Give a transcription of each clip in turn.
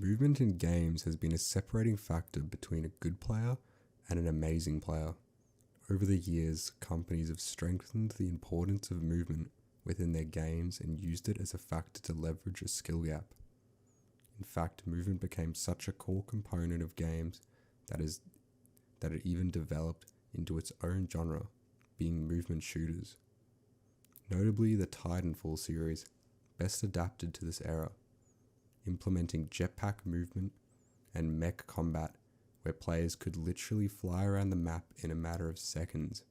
Movement in games has been a separating factor between a good player and an amazing player. Over the years, companies have strengthened the importance of movement within their games and used it as a factor to leverage a skill gap. In fact, movement became such a core component of games that it even developed into its own genre, being movement shooters. Notably, the Titanfall series best adapted to this era, implementing jetpack movement and mech combat where players could literally fly around the map in a matter of seconds.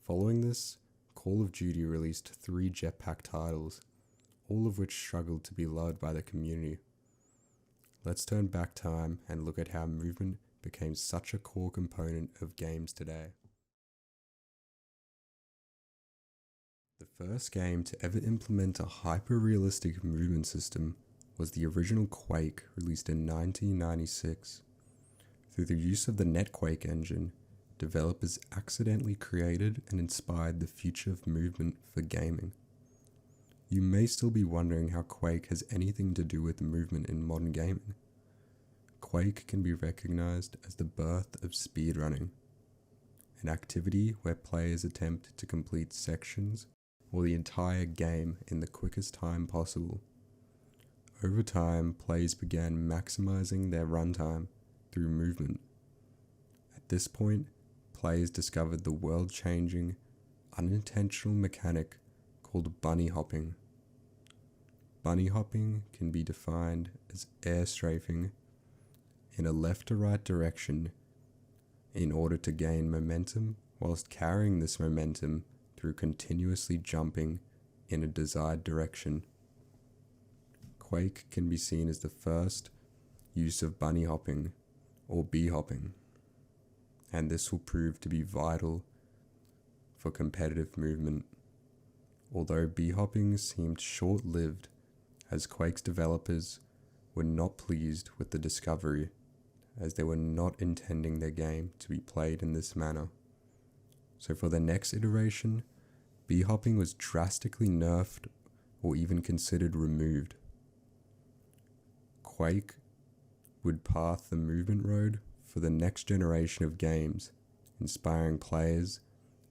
Following this, Call of Duty released 3 jetpack titles, all of which struggled to be loved by the community. Let's turn back time and look at how movement became such a core component of games today. The first game to ever implement a hyper-realistic movement system was the original Quake, released in 1996. Through the use of the NetQuake engine, developers accidentally created and inspired the future of movement for gaming. You may still be wondering how Quake has anything to do with movement in modern gaming. Quake can be recognized as the birth of speedrunning, an activity where players attempt to complete sections or the entire game in the quickest time possible. Over time, players began maximizing their runtime through movement. At this point, players discovered the world-changing, unintentional mechanic called bunny hopping. Bunny hopping can be defined as air strafing in a left to right direction in order to gain momentum whilst carrying this momentum through continuously jumping in a desired direction. Quake can be seen as the first use of bunny hopping or bee hopping, and this will prove to be vital for competitive movement. Although bee hopping seemed short-lived, as Quake's developers were not pleased with the discovery, as they were not intending their game to be played in this manner. So for the next iteration, bee hopping was drastically nerfed or even considered removed. Quake would path the movement road for the next generation of games, inspiring players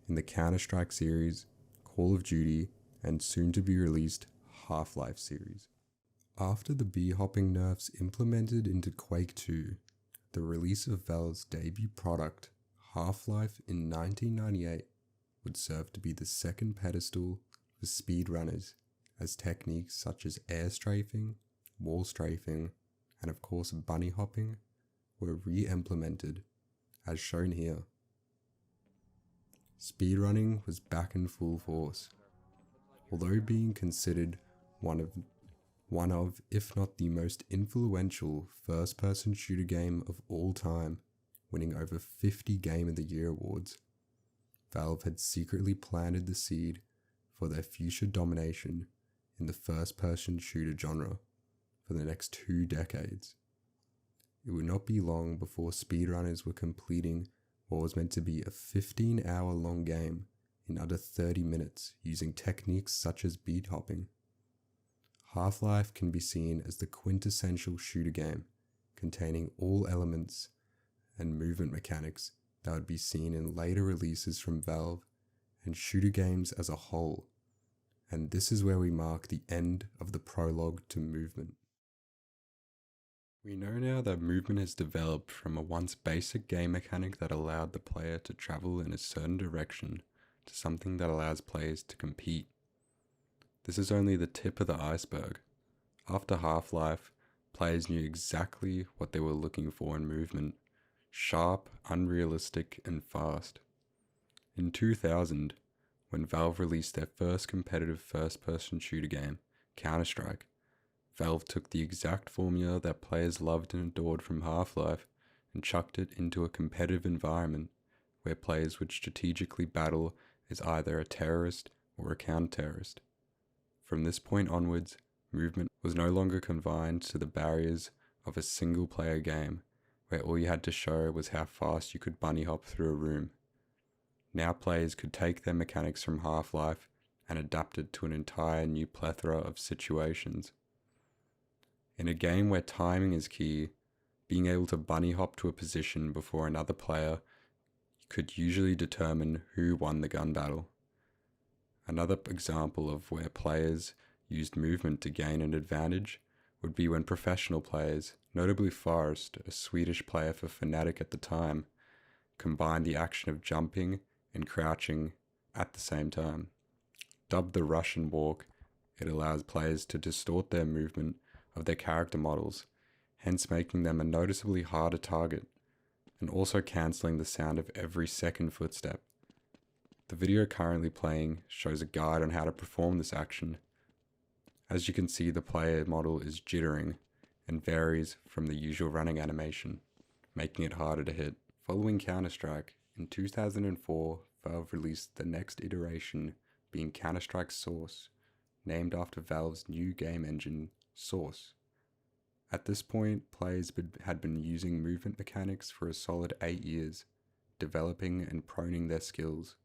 in the Counter-Strike series, Call of Duty, and soon-to-be-released Half-Life series. After the bee hopping nerfs implemented into Quake 2, the release of Valve's debut product, Half-Life in 1998, would serve to be the second pedestal for speedrunners, as techniques such as air strafing, wall strafing, and of course bunny hopping were re-implemented, as shown here. Speedrunning was back in full force. Although being considered one of, if not the most influential first-person shooter game of all time, winning over 50 Game of the Year awards, Valve had secretly planted the seed for their future domination in the first-person shooter genre for the next 2 decades. It would not be long before speedrunners were completing what was meant to be a 15-hour-long game in under 30 minutes using techniques such as beat hopping. Half-Life can be seen as the quintessential shooter game, containing all elements and movement mechanics that would be seen in later releases from Valve and shooter games as a whole. And this is where we mark the end of the prologue to movement. We know now that movement has developed from a once basic game mechanic that allowed the player to travel in a certain direction to something that allows players to compete. This is only the tip of the iceberg. After Half-Life, players knew exactly what they were looking for in movement: sharp, unrealistic, and fast. In 2000, when Valve released their first competitive first-person shooter game, Counter-Strike, Valve took the exact formula that players loved and adored from Half-Life and chucked it into a competitive environment where players would strategically battle as either a terrorist or a counter-terrorist. From this point onwards, movement was no longer confined to the barriers of a single-player game, where all you had to show was how fast you could bunny hop through a room. Now players could take their mechanics from Half-Life and adapt it to an entire new plethora of situations. In a game where timing is key, being able to bunny hop to a position before another player could usually determine who won the gun battle. Another example of where players used movement to gain an advantage would be when professional players, notably Forrest, a Swedish player for Fnatic at the time, combined the action of jumping and crouching at the same time. Dubbed the Russian walk, it allows players to distort their movement of their character models, hence making them a noticeably harder target, and also cancelling the sound of every second footstep. The video currently playing shows a guide on how to perform this action. As you can see, the player model is jittering and varies from the usual running animation, making it harder to hit. Following Counter-Strike, in 2004, Valve released the next iteration, being Counter-Strike Source, named after Valve's new game engine, Source. At this point, players had been using movement mechanics for a solid 8 years, developing and proning their skills.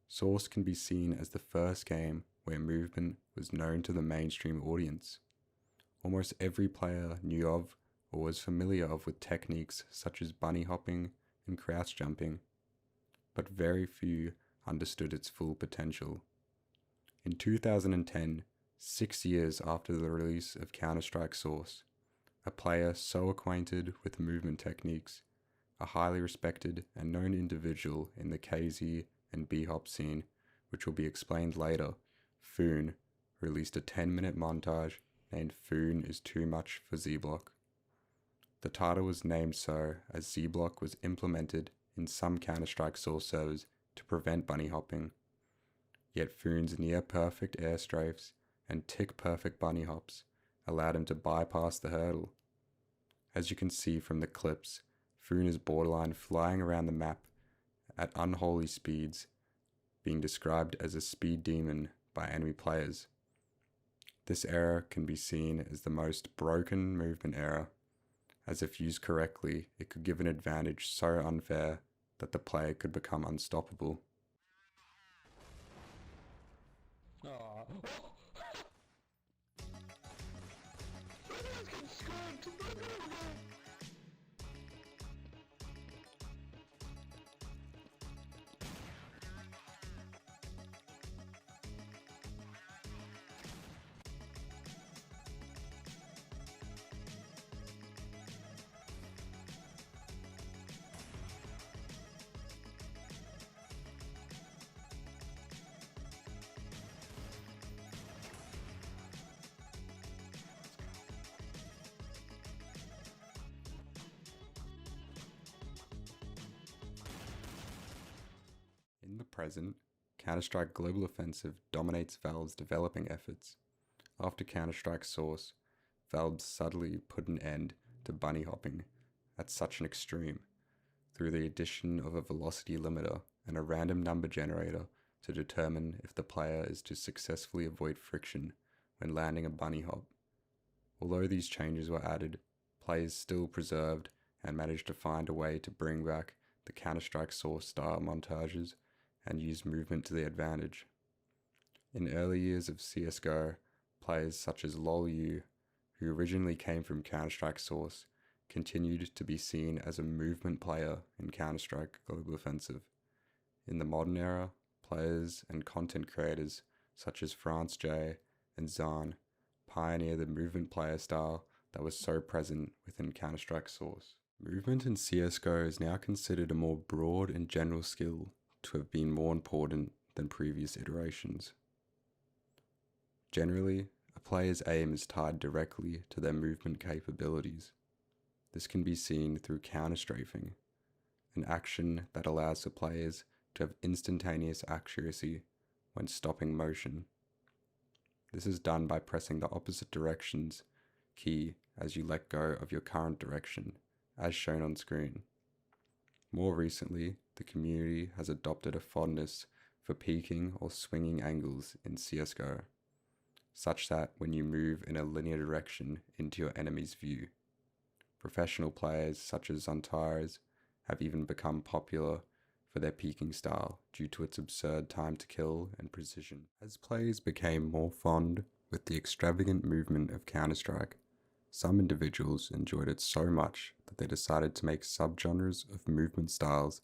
Source can be seen as the first game where movement was known to the mainstream audience. Almost every player knew of or was familiar with techniques such as bunny hopping and crouch jumping, but very few understood its full potential. In 2010, 6 years after the release of Counter-Strike Source, a player so acquainted with movement techniques, a highly respected and known individual in the KZ and B-Hop scene, which will be explained later, Foon, released a 10-minute montage named Foon is Too Much for Z-Block. The title was named so as Z-Block was implemented in some Counter-Strike Source servers to prevent bunny hopping. Yet Foon's near-perfect air strafes and tick-perfect bunny hops allowed him to bypass the hurdle. As you can see from the clips, Foon is borderline flying around the map at unholy speeds, being described as a speed demon by enemy players. This error can be seen as the most broken movement error, as if used correctly, it could give an advantage so unfair that the player could become unstoppable. In the present, Counter-Strike Global Offensive dominates Valve's developing efforts. After Counter-Strike Source, Valve subtly put an end to bunny hopping at such an extreme through the addition of a velocity limiter and a random number generator to determine if the player is to successfully avoid friction when landing a bunny hop. Although these changes were added, players still preserved and managed to find a way to bring back the Counter-Strike Source style montages and use movement to their advantage. In early years of CSGO, players such as LoLU, who originally came from Counter-Strike Source, continued to be seen as a movement player in Counter-Strike Global Offensive. In the modern era, players and content creators such as France J and Zahn pioneer the movement player style that was so present within Counter-Strike Source. Movement in CSGO is now considered a more broad and general skill to have been more important than previous iterations. Generally, a player's aim is tied directly to their movement capabilities. This can be seen through counter-strafing, an action that allows the players to have instantaneous accuracy when stopping motion. This is done by pressing the opposite directions key as you let go of your current direction, as shown on screen. More recently, the community has adopted a fondness for peaking or swinging angles in CSGO, such that when you move in a linear direction into your enemy's view. Professional players such as Antares have even become popular for their peaking style due to its absurd time to kill and precision. As players became more fond with the extravagant movement of Counter-Strike, Some individuals enjoyed it so much that they decided to make subgenres of movement styles,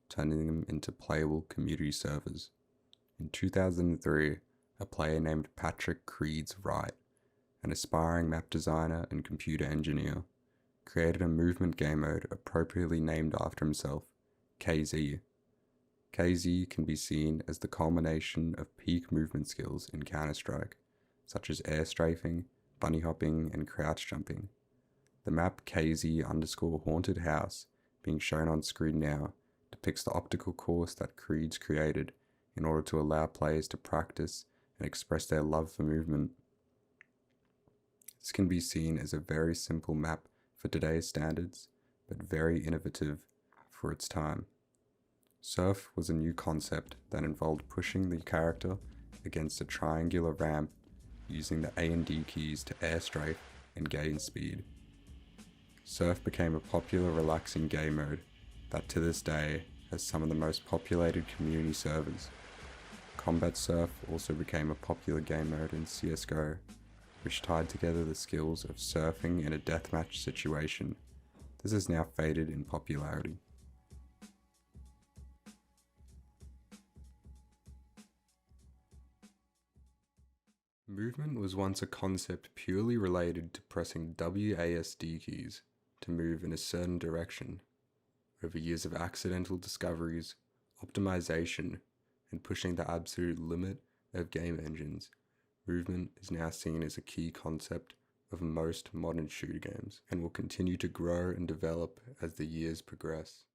turning them into playable community servers. In 2003, a player named Patrick Creeds Wright, an aspiring map designer and computer engineer, created a movement game mode appropriately named after himself, KZ. KZ can be seen as the culmination of peak movement skills in Counter-Strike, such as air strafing, bunny hopping, and crouch jumping. The map KZ_Haunted House, being shown on screen now, depicts the optical course that Creeds created in order to allow players to practice and express their love for movement. This can be seen as a very simple map for today's standards, but very innovative for its time. Surf was a new concept that involved pushing the character against a triangular ramp using the A and D keys to air strafe and gain speed. Surf became a popular relaxing game mode that to this day has some of the most populated community servers. Combat Surf also became a popular game mode in CSGO, which tied together the skills of surfing in a deathmatch situation. This has now faded in popularity. Movement was once a concept purely related to pressing WASD keys to move in a certain direction. Over years of accidental discoveries, optimization, and pushing the absolute limit of game engines, movement is now seen as a key concept of most modern shooter games and will continue to grow and develop as the years progress.